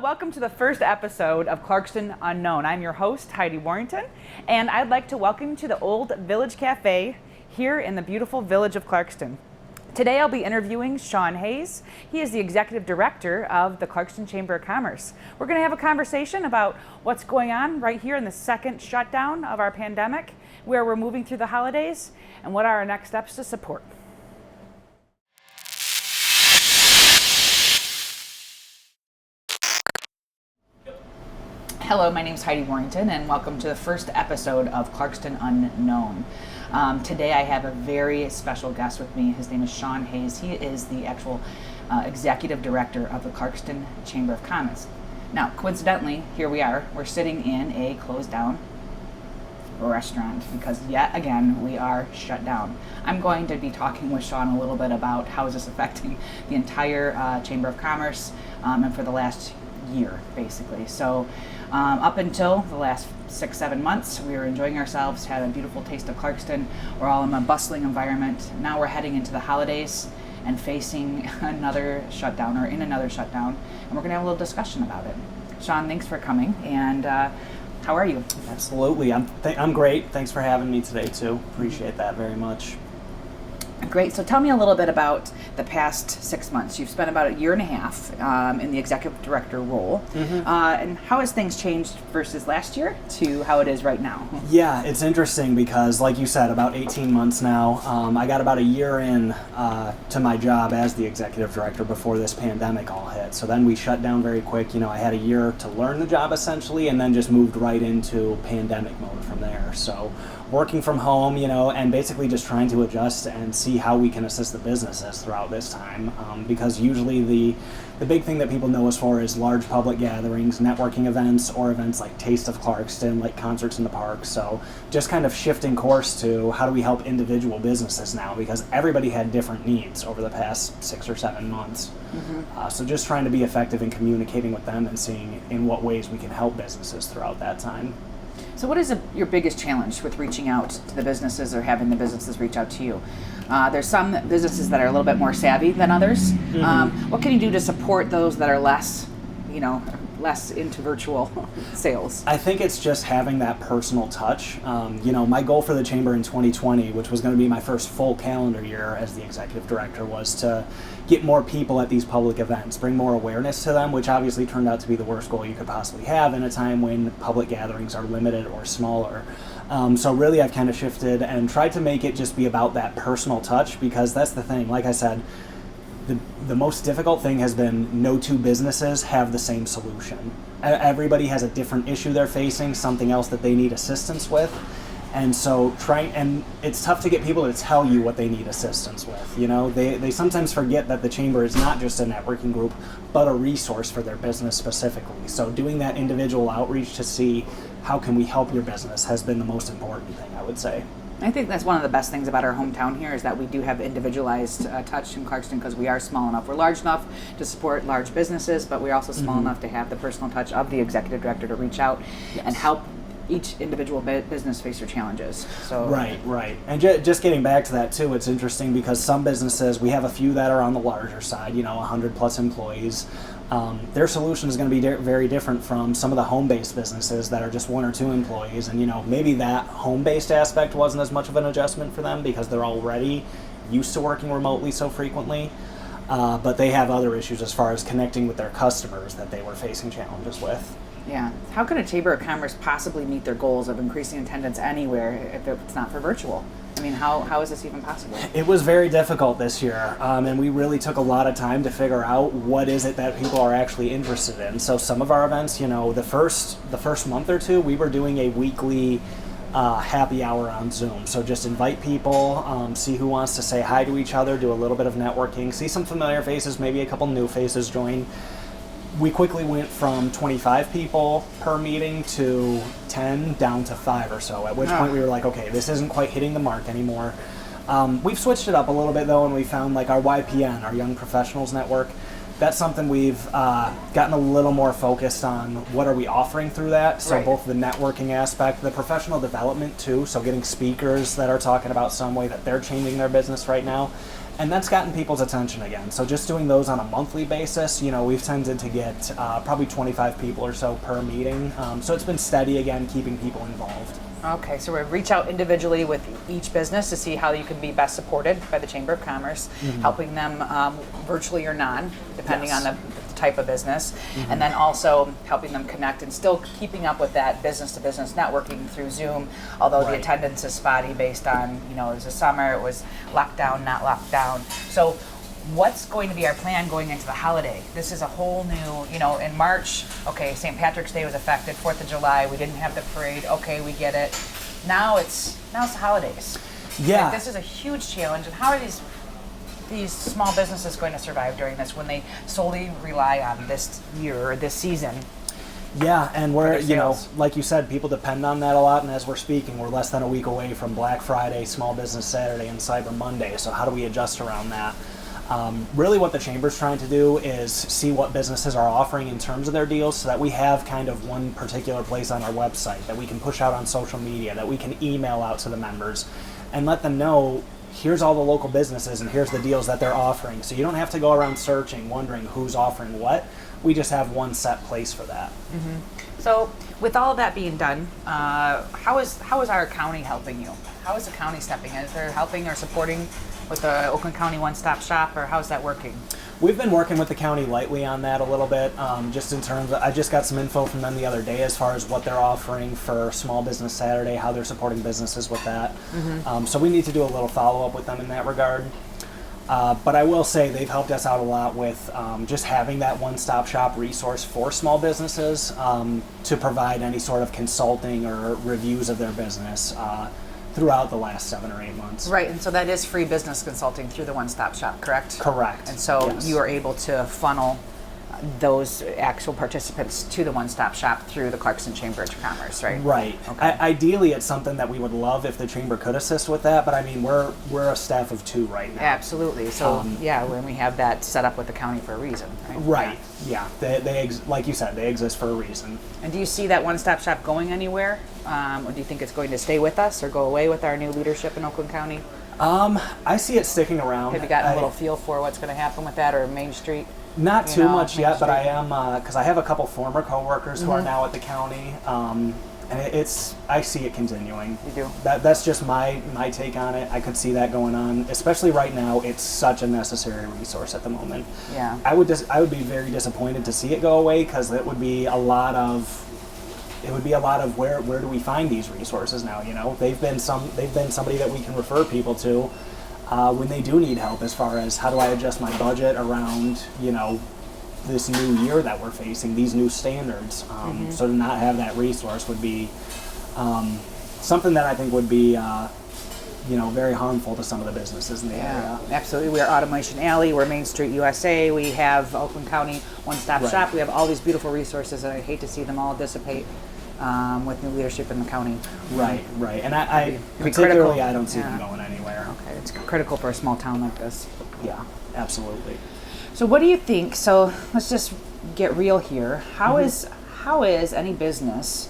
welcome to the first episode of Clarkston Unknown. I'm your host, Heidi Warrington, and I'd like to welcome you to the Old Village Cafe here in the beautiful village of Clarkston. Today I'll be interviewing Shaun Hayes. He is the Executive Director of the Clarkston Chamber of Commerce. We're going to have a conversation about what's going on right here in the second shutdown of our pandemic, where we're moving through the holidays, and what are our next steps to support. Hello, my name is Heidi Warrington, and welcome to the first episode of Clarkston Unknown. Today I have a very special guest with me. His name is Shaun Hayes. He is the actual Executive Director of the Clarkston Chamber of Commerce. Now, coincidentally, here we are. We're sitting in a closed down restaurant because yet again we are shut down. I'm going to be talking with Shaun a little bit about how is this affecting the entire Chamber of Commerce and for the last year, basically. So up until the last 6-7 months, we were enjoying ourselves, had a beautiful taste of Clarkston. We're all in a bustling environment. Now we're heading into the holidays and facing another shutdown, or in another shutdown, and we're going to have a little discussion about it. Shaun, thanks for coming, and how are you? Absolutely. I'm great. Thanks for having me today, too. Appreciate that very much. Great. So tell me a little bit about the past 6 months. You've spent about a year and a half in the executive director role. And how has things changed versus last year to how it is right now? Yeah, it's interesting because, like you said, about 18 months now. I got about a year in to my job as the executive director before this pandemic all hit. So then we shut down very quick. I had a year to learn the job essentially, and then just moved right into pandemic mode from there. So working from home, and basically just trying to adjust and see how we can assist the businesses throughout this time. Because usually the big thing that people know us for is large public gatherings, networking events, or events like Taste of Clarkston, like concerts in the park. So just kind of shifting course to how do we help individual businesses now, because everybody had different needs over the past 6 or 7 months. So just trying to be effective in communicating with them and seeing in what ways we can help businesses throughout that time. So what is your biggest challenge with reaching out to the businesses or having the businesses reach out to you? There's some businesses that are a little bit more savvy than others. What can you do to support those that are less into virtual sales? I think it's just having that personal touch. My goal for the Chamber in 2020, which was going to be my first full calendar year as the executive director, was to get more people at these public events, bring more awareness to them, which obviously turned out to be the worst goal you could possibly have in a time when public gatherings are limited or smaller. So really I've kind of shifted and tried to make it just be about that personal touch, because that's the thing. Like I said, the most difficult thing has been no two businesses have the same solution. Everybody has a different issue they're facing, something else that they need assistance with. And so and it's tough to get people to tell you what they need assistance with. They sometimes forget that the Chamber is not just a networking group, but a resource for their business specifically. So doing that individual outreach to see how can we help your business has been the most important thing, I would say. I think that's one of the best things about our hometown here is that we do have individualized touch in Clarkston, because we are small enough. We're large enough to support large businesses, but we're also small enough to have the personal touch of the executive director to reach out and help each individual business face their challenges. So Right. And just getting back to that too, it's interesting because some businesses, we have a few that are on the larger side, 100 plus employees. Their solution is going to be very different from some of the home-based businesses that are just 1 or 2 employees. And maybe that home-based aspect wasn't as much of an adjustment for them because they're already used to working remotely so frequently. But they have other issues as far as connecting with their customers that they were facing challenges with. Yeah. How can a Chamber of Commerce possibly meet their goals of increasing attendance anywhere if it's not for virtual? I mean, how is this even possible? It was very difficult this year, and we really took a lot of time to figure out what is it that people are actually interested in. So some of our events, the first month or two, we were doing a weekly happy hour on Zoom. So just invite people, see who wants to say hi to each other, do a little bit of networking, see some familiar faces, maybe a couple new faces join. We quickly went from 25 people per meeting to 10 down to 5 or so, at which point we were like, okay, this isn't quite hitting the mark anymore. We've switched it up a little bit though, and we found like our YPN, our Young Professionals Network, that's something we've gotten a little more focused on. What are we offering through that? So both the networking aspect, the professional development too, so getting speakers that are talking about some way that they're changing their business right now, And that's gotten people's attention again. So just doing those on a monthly basis, we've tended to get probably 25 people or so per meeting. So it's been steady again, keeping people involved. Okay, so we reach out individually with each business to see how you can be best supported by the Chamber of Commerce, helping them virtually or non, depending on the type of business, and then also helping them connect and still keeping up with that business-to-business networking through Zoom, although the attendance is spotty based on, it was the summer, it was lockdown, not lockdown. So what's going to be our plan going into the holiday? This is a whole new, in March, okay, St. Patrick's Day was affected, 4th of July, we didn't have the parade, okay, we get it. Now it's the holidays. Yeah. Like, this is a huge challenge, and how are these small businesses going to survive during this when they solely rely on this year or this season? Yeah, and we're, like you said, people depend on that a lot, and as we're speaking, we're less than a week away from Black Friday, Small Business Saturday, and Cyber Monday, so how do we adjust around that? Really what the Chamber's trying to do is see what businesses are offering in terms of their deals so that we have kind of one particular place on our website that we can push out on social media, that we can email out to the members and let them know, here's all the local businesses and here's the deals that they're offering. So you don't have to go around searching, wondering who's offering what. We just have one set place for that. So with all of that being done, how is our county helping you? How is the county stepping in? Is there helping or supporting with the Oakland County One-Stop Shop, or how's that working? We've been working with the county lightly on that a little bit, just in terms of, I just got some info from them the other day as far as what they're offering for Small Business Saturday, how they're supporting businesses with that. So we need to do a little follow-up with them in that regard. But I will say they've helped us out a lot with just having that one-stop shop resource for small businesses to provide any sort of consulting or reviews of their business throughout the last 7 or 8 months. Right, and so that is free business consulting through the One-Stop Shop, correct? Correct. And so yes. you are able to funnel those actual participants to the One-Stop Shop through the Clarkston Chamber of Commerce, right? Right. Okay. Ideally, it's something that we would love if the Chamber could assist with that, but I mean, we're a staff of 2 right now. Absolutely. So, when we have that set up with the county for a reason, right? Right. Yeah. They like you said, they exist for a reason. And do you see that One-Stop Shop going anywhere? Or do you think it's going to stay with us or go away with our new leadership in Oakland County? I see it sticking around. Have you gotten a little feel for what's going to happen with that, or Main Street? Not too much yet, but I am, because I have a couple former coworkers who are now at the county, and I see it continuing. You do? That's just my take on it. I could see that going on, especially right now. It's such a necessary resource at the moment. Yeah. I would be very disappointed to see it go away, because it would be a lot of where do we find these resources now? They've been somebody that we can refer people to when they do need help, as far as how do I adjust my budget around this new year that we're facing, these new standards. So to not have that resource would be something that I think would be very harmful to some of the businesses in the area. Absolutely. We are Automation Alley, we're Main Street USA, we have Oakland County One-Stop Shop, we have all these beautiful resources, and I hate to see them all dissipate with new leadership in the county. Right. And I particularly, I don't see them going anywhere. Okay, it's critical for a small town like this. Yeah, absolutely. So what do you think? So let's just get real here. How is any business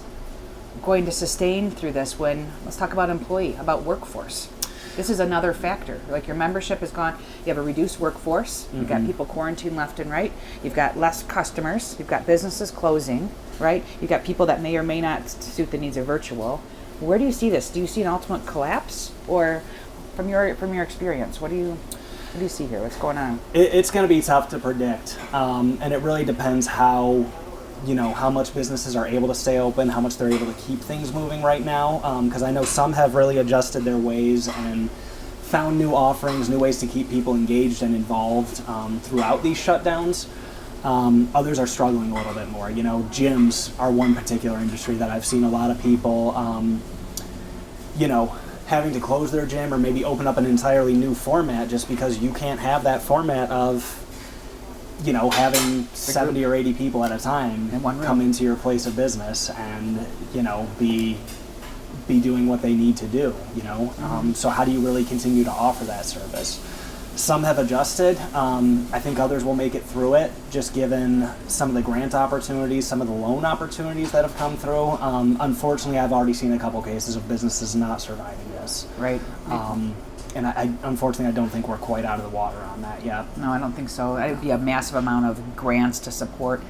going to sustain through this when, let's talk about about workforce. This is another factor. Like, your membership is gone, you have a reduced workforce, you've got people quarantined left and right, you've got less customers, you've got businesses closing, right? You've got people that may or may not suit the needs of virtual. Where do you see this? Do you see an ultimate collapse? Or from your experience, what do you see here? What's going on? It's going to be tough to predict, and it really depends how much businesses are able to stay open, how much they're able to keep things moving right now, because I know some have really adjusted their ways and found new offerings, new ways to keep people engaged and involved throughout these shutdowns. Others are struggling a little bit more. Gyms are one particular industry that I've seen a lot of people, having to close their gym or maybe open up an entirely new format just because you can't have that format of having 70 or 80 people at a time in one room come into your place of business and, be doing what they need to do, So how do you really continue to offer that service? Some have adjusted. I think others will make it through it, just given some of the grant opportunities, some of the loan opportunities that have come through. Unfortunately, I've already seen a couple cases of businesses not surviving yet. business. Right. And unfortunately, I don't think we're quite out of the water on that yet. No, I don't think so. It would be a massive amount of grants to support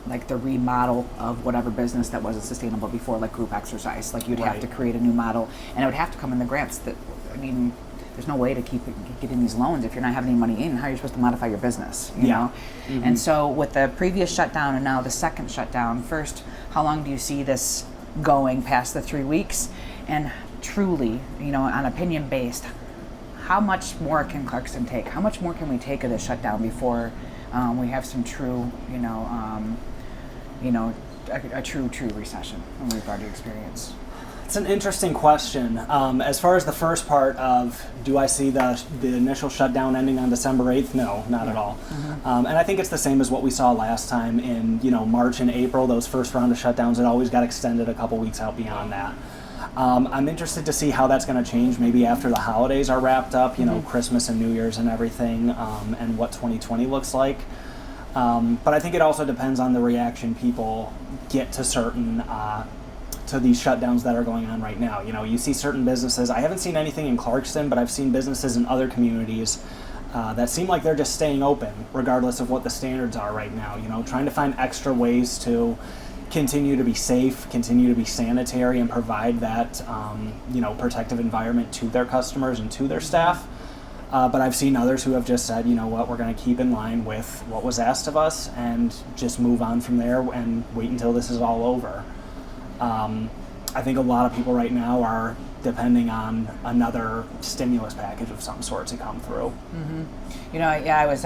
like the remodel of whatever business that wasn't sustainable before, like group exercise. Like you'd have to create a new model, and it would have to come in the grants. There's no way to keep getting these loans if you're not having any money in. How are you supposed to modify your business? You know? Mm-hmm. And so with the previous shutdown and now the second shutdown, first, how long do you see this going past the 3 weeks? And truly, on opinion based, how much more can Clarkston take? How much more can we take of this shutdown before we have some true, a true recession when we've already experienced? It's an interesting question. As far as the first part of, do I see the initial shutdown ending on December 8th? No, not at all. Mm-hmm. And I think it's the same as what we saw last time in March and April. Those first round of shutdowns, it always got extended a couple weeks out beyond that. I'm interested to see how that's going to change maybe after the holidays are wrapped up, Christmas and New Year's and everything, and what 2020 looks like. But I think it also depends on the reaction people get to certain to these shutdowns that are going on right now. You see certain businesses. I haven't seen anything in Clarkston, but I've seen businesses in other communities that seem like they're just staying open regardless of what the standards are right now. Trying to find extra ways to continue to be safe, continue to be sanitary, and provide that protective environment to their customers and to their staff. But I've seen others who have just said, we're going to keep in line with what was asked of us and just move on from there and wait until this is all over. I think a lot of people right now are depending on another stimulus package of some sort to come through. Mm-hmm. I was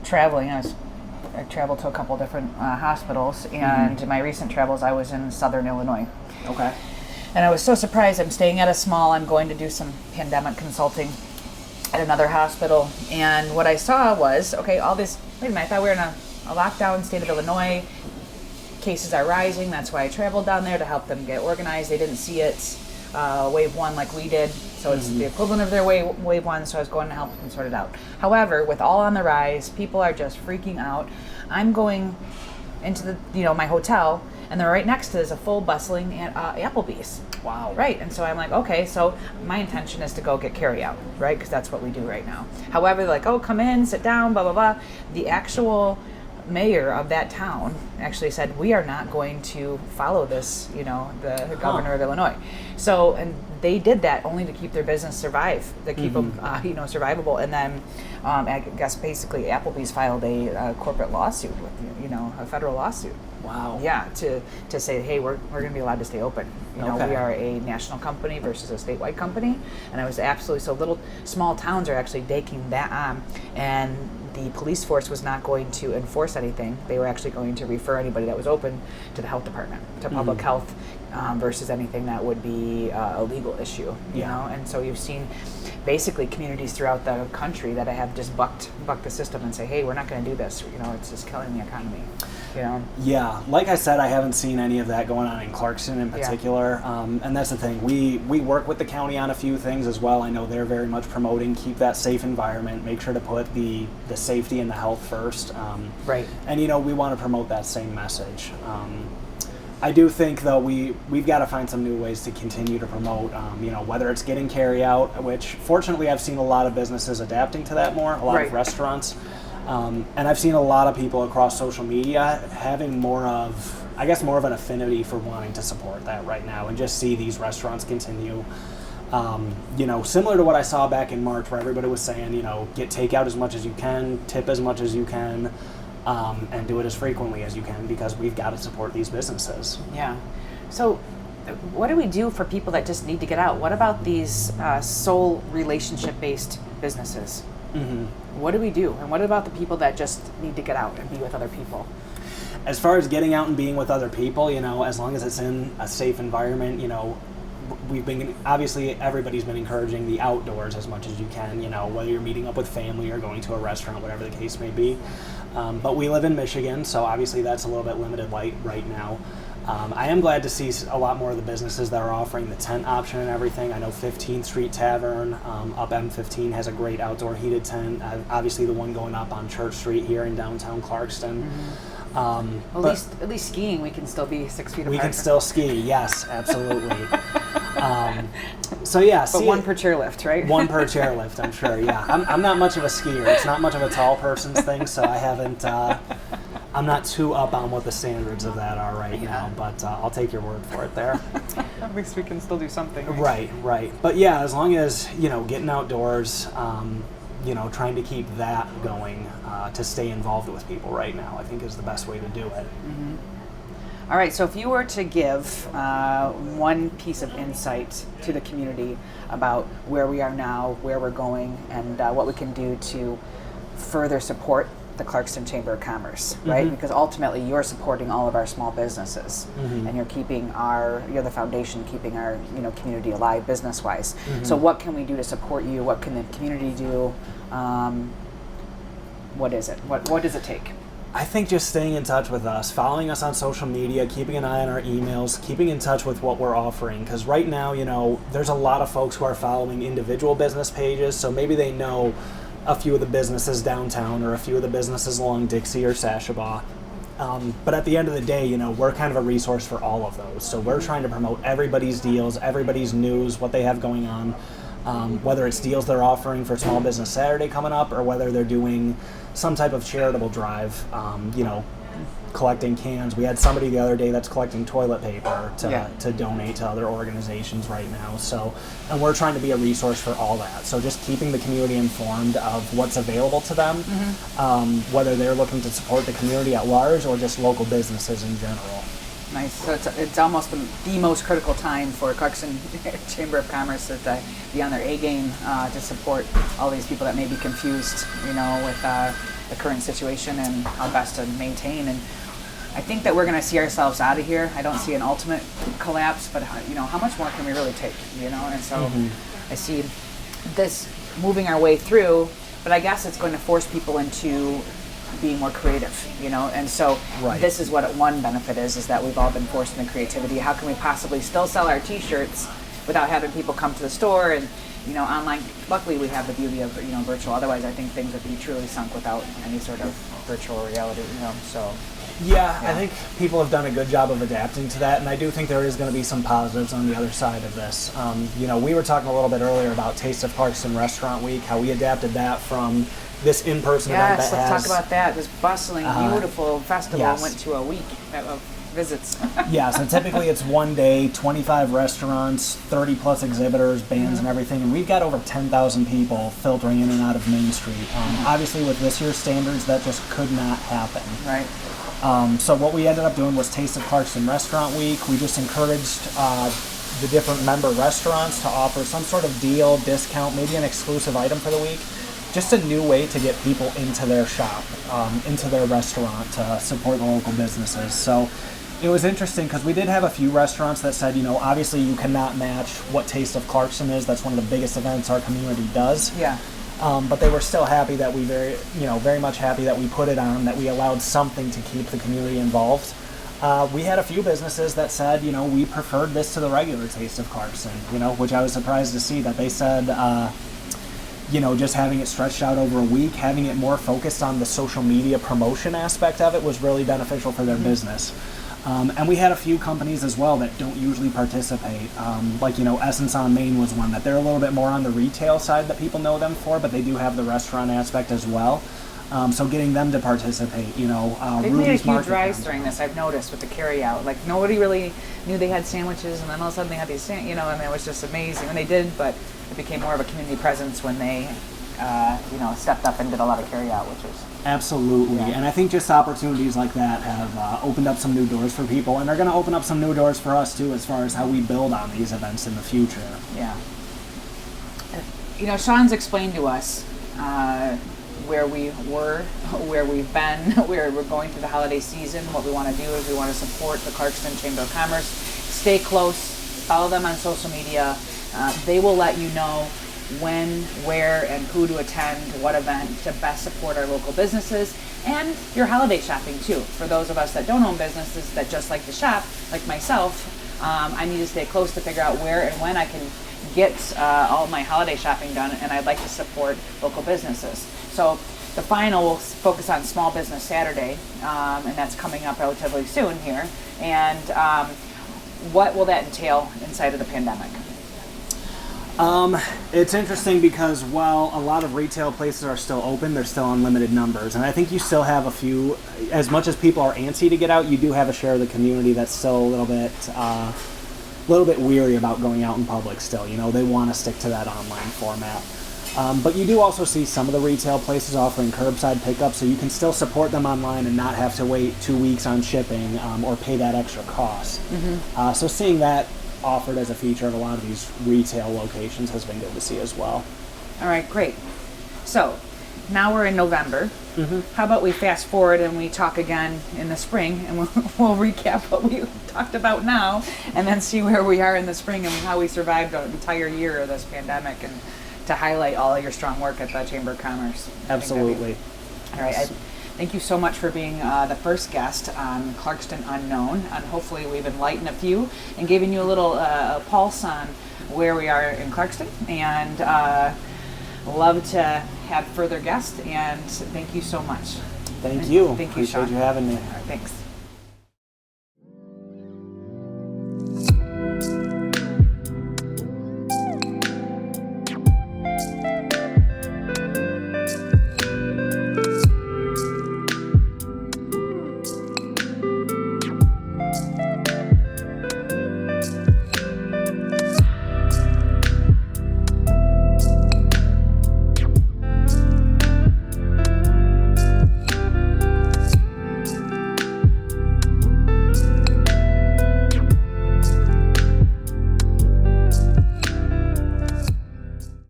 traveling. I traveled to a couple different hospitals, and in my recent travels, I was in Southern Illinois. Okay. And I was so surprised. I'm staying at I'm going to do some pandemic consulting at another hospital, and what I saw was, all this, wait a minute, I thought we were in a lockdown state of Illinois. Cases are rising. That's why I traveled down there to help them get organized. They didn't see it wave one like we did, so it's the equivalent of their wave one, so I was going to help them sort it out. However, with all on the rise, people are just freaking out. I'm going into the my hotel, and then right next to is a full bustling Applebee's. Wow. Right, and so I'm like, okay, so my intention is to go get carry out, right, because that's what we do right now. However, they're like, come in, sit down, blah blah blah. The actual mayor of that town actually said, we are not going to follow this, the governor of Illinois. So, and they did that only to keep their business survive, to keep them, survivable. And then, I guess basically Applebee's filed a corporate lawsuit with, a federal lawsuit. Wow. Yeah, to say, hey, we're going to be allowed to stay open. We are a national company versus a statewide company. And I was absolutely, so small towns are actually taking that on. And the police force was not going to enforce anything. They were actually going to refer anybody that was open to the health department, to public health, versus anything that would be a legal issue, you know? And so you've seen basically communities throughout the country that have just bucked the system and say, hey, we're not going to do this. It's just killing the economy. Yeah, like I said, I haven't seen any of that going on in Clarkston in particular. And that's the thing. We work with the county on a few things as well. I know they're very much promoting keep that safe environment, make sure to put the safety and the health first. Right. And we want to promote that same message. I do think though we've got to find some new ways to continue to promote. Whether it's getting carry out, which fortunately I've seen a lot of businesses adapting to that more. A lot of restaurants. And I've seen a lot of people across social media having more of an affinity for wanting to support that right now and just see these restaurants continue. Similar to what I saw back in March where everybody was saying, get takeout as much as you can, tip as much as you can, and do it as frequently as you can because we've got to support these businesses. Yeah. So what do we do for people that just need to get out? What about these sole relationship-based businesses? Mm-hmm. What do we do? And what about the people that just need to get out and be with other people? As far as getting out and being with other people, as long as it's in a safe environment, we've been, obviously everybody's been encouraging the outdoors as much as you can, whether you're meeting up with family or going to a restaurant, whatever the case may be. But we live in Michigan, so obviously that's a little bit limited right now. I am glad to see a lot more of the businesses that are offering the tent option and everything. I know 15th Street Tavern up M15 has a great outdoor heated tent. Obviously the one going up on Church Street here in downtown Clarkston. Well, at least skiing, we can still be 6 feet apart. We can still ski, yes, absolutely. So yeah, But one per chairlift, right? One per chairlift, I'm sure. Yeah, I'm not much of a skier. It's not much of a tall person's thing, so I haven't. I'm not too up on what the standards of that are right now, but I'll take your word for it there. At least we can still do something. Right. But yeah, as long as getting outdoors, trying to keep that going to stay involved with people right now, I think is the best way to do it. Mm-hmm. All right, so if you were to give one piece of insight to the community about where we are now, where we're going, and what we can do to further support the Clarkston Chamber of Commerce, right? Because ultimately you're supporting all of our small businesses, and you're the foundation keeping our community alive business-wise. So what can we do to support you? What can the community do? What is it? What does it take? I think just staying in touch with us, following us on social media, keeping an eye on our emails, keeping in touch with what we're offering. Because right now, there's a lot of folks who are following individual business pages, so maybe they know a few of the businesses downtown or a few of the businesses along Dixie or Sashabaw. But at the end of the day, we're kind of a resource for all of those. So we're trying to promote everybody's deals, everybody's news, what they have going on, whether it's deals they're offering for Small Business Saturday coming up or whether they're doing some type of charitable drive, collecting cans. We had somebody the other day that's collecting toilet paper to donate to other organizations right now. So, and we're trying to be a resource for all that. So just keeping the community informed of what's available to them, whether they're looking to support the community at large or just local businesses in general. Nice. So it's almost the most critical time for Clarkston Chamber of Commerce to be on their A game to support all these people that may be confused, with the current situation and how best to maintain. And I think that we're going to see ourselves out of here. I don't see an ultimate collapse, but how much more can we really take? And so I see this moving our way through, but I guess it's going to force people into being more creative, and so this is what one benefit is that we've all been forced into creativity. How can we possibly still sell our t-shirts without having people come to the store and online? Luckily we have the beauty of virtual, otherwise I think things would be truly sunk without any sort of virtual reality, so yeah, I think people have done a good job of adapting to that, and I do think there is going to be some positives on the other side of this. We were talking a little bit earlier about Taste of Clarkston Restaurant Week, how we adapted that from this in-person event that let's talk about that. This bustling, beautiful festival went to a week of visits. So typically it's one day, 25 restaurants, 30 plus exhibitors, bands and everything, and we've got over 10,000 people filtering in and out of Main Street. Obviously with this year's standards, that just could not happen. Right. So what we ended up doing was Taste of Clarkston Restaurant Week. We just encouraged the different member restaurants to offer some sort of deal, discount, maybe an exclusive item for the week. Just a new way to get people into their shop, into their restaurant to support the local businesses. So it was interesting because we did have a few restaurants that said, obviously you cannot match what Taste of Clarkston is. That's one of the biggest events our community does. Yeah. But they were still happy that we very much happy that we put it on, that we allowed something to keep the community involved. We had a few businesses that said, we preferred this to the regular Taste of Clarkston, which I was surprised to see that they said, just having it stretched out over a week, having it more focused on the social media promotion aspect of it was really beneficial for their business. And we had a few companies as well that don't usually participate. Essence on Main was one that they're a little bit more on the retail side that people know them for, but they do have the restaurant aspect as well. So getting them to participate, They've made a huge rise during this, I've noticed, with the carry-out. Like, nobody really knew they had sandwiches, and then all of a sudden they had these, and it was just amazing. And they did, but it became more of a community presence when they, stepped up and did a lot of carry-out, which was... Absolutely, and I think just opportunities like that have opened up some new doors for people, and they're going to open up some new doors for us, too, as far as how we build on these events in the future. Yeah. Shaun's explained to us where we were, where we've been, where we're going through the holiday season. What we want to do is we want to support the Clarkston Chamber of Commerce. Stay close, follow them on social media. They will let you know when, where, and who to attend, what event to best support our local businesses, and your holiday shopping too. For those of us that don't own businesses that just like to shop, like myself, I need to stay close to figure out where and when I can get all my holiday shopping done, and I'd like to support local businesses. So the final will focus on Small Business Saturday, and that's coming up relatively soon here. And what will that entail inside of the pandemic? It's interesting because while a lot of retail places are still open, they're still on limited numbers. And I think you still have a few, as much as people are antsy to get out, you do have a share of the community that's still a little bit weary about going out in public still. You know, they want to stick to that online format. But you do also see some of the retail places offering curbside pickup, so you can still support them online and not have to wait 2 weeks on shipping or pay that extra cost. So seeing that offered as a feature of a lot of these retail locations has been good to see as well. All right, great. So now we're in November. How about we fast forward and we talk again in the spring, and we'll recap what we talked about now, and then see where we are in the spring and how we survived an entire year of this pandemic, and to highlight all of your strong work at the Chamber of Commerce. Absolutely. All right. Thank you so much for being the first guest on Clarkston Unknown, and hopefully we've enlightened a few and given you a little pulse on where we are in Clarkston, and love to have further guests, and thank you so much. Thank you. Thank you, Appreciate Shaun. you having me. All right, thanks.